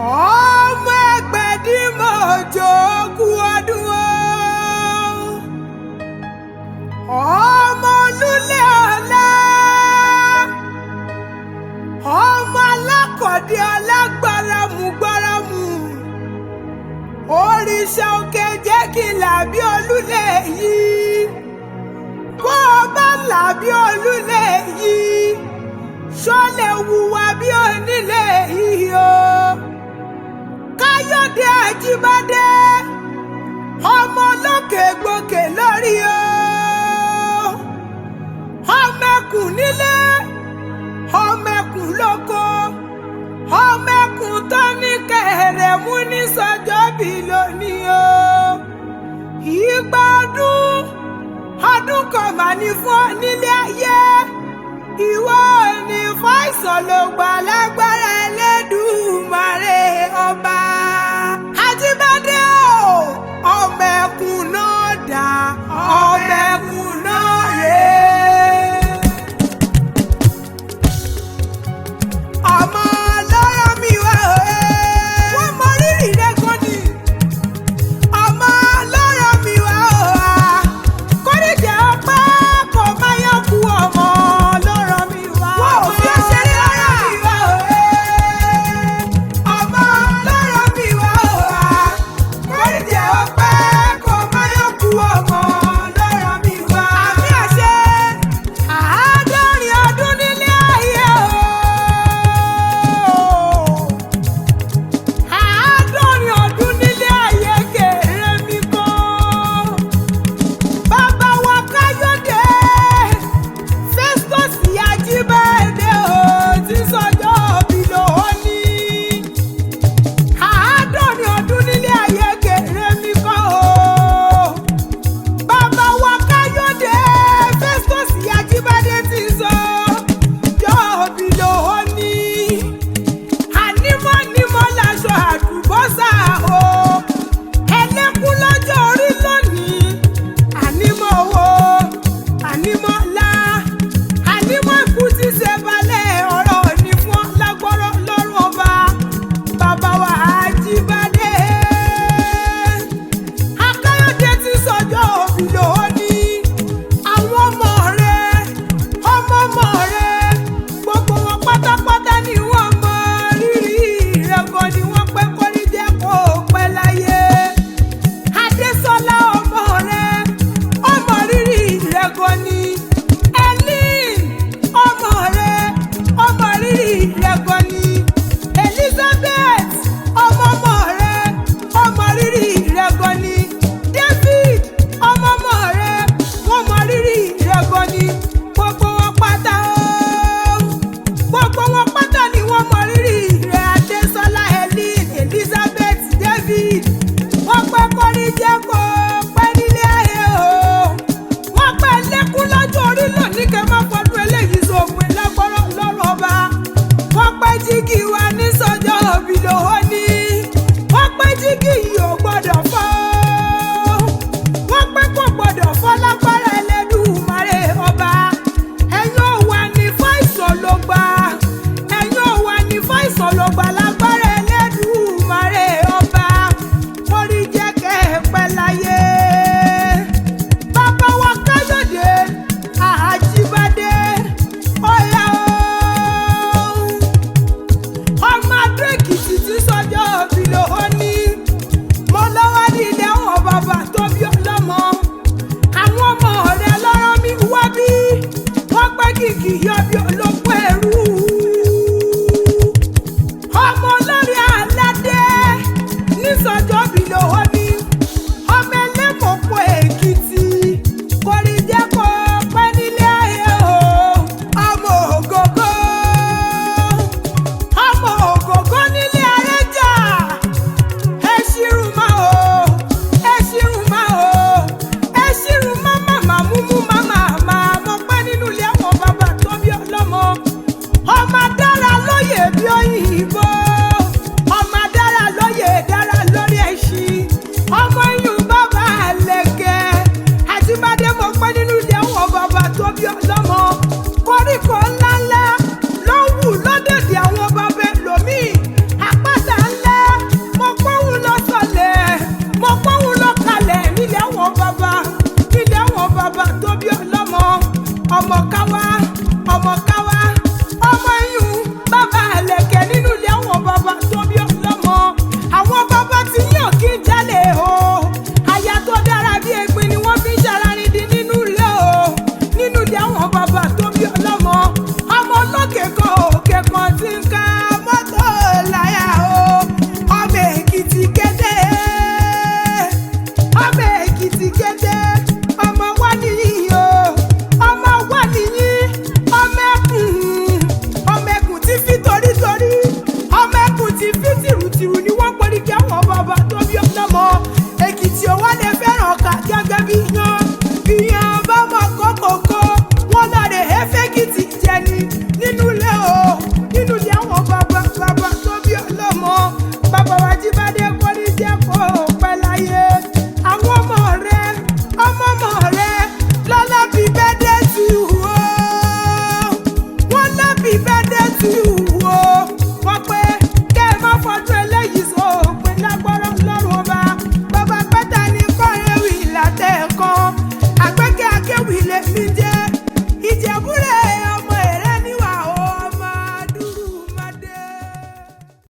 ọmọ Ẹgbẹ̀dìmọ̀jọ kú ọdún o. ọmọ Olúlé ọlá, ọmọ Alákọ̀dé alágbáramù, òrìṣà òkè jẹ́ kí n là bí Olúlé yìí. bó o bá là bí Olúlé yìí, ṣó lè hùwà bí onílé yìí o. Káyọ̀dé Àjíbádé, ọmọ olókè gbòkè lórí o. ọmọ ẹkùn nílé, ọmọ ẹkùn lóko, ọmọ ẹkùn tó ní kẹ̀rẹ̀ mú ní sọjọ́bí lónìí o. ìgbà ọdún kan mà ní fún ọ nílé ayé. ìwọ ò ní fàìsàn ló gbà lágbára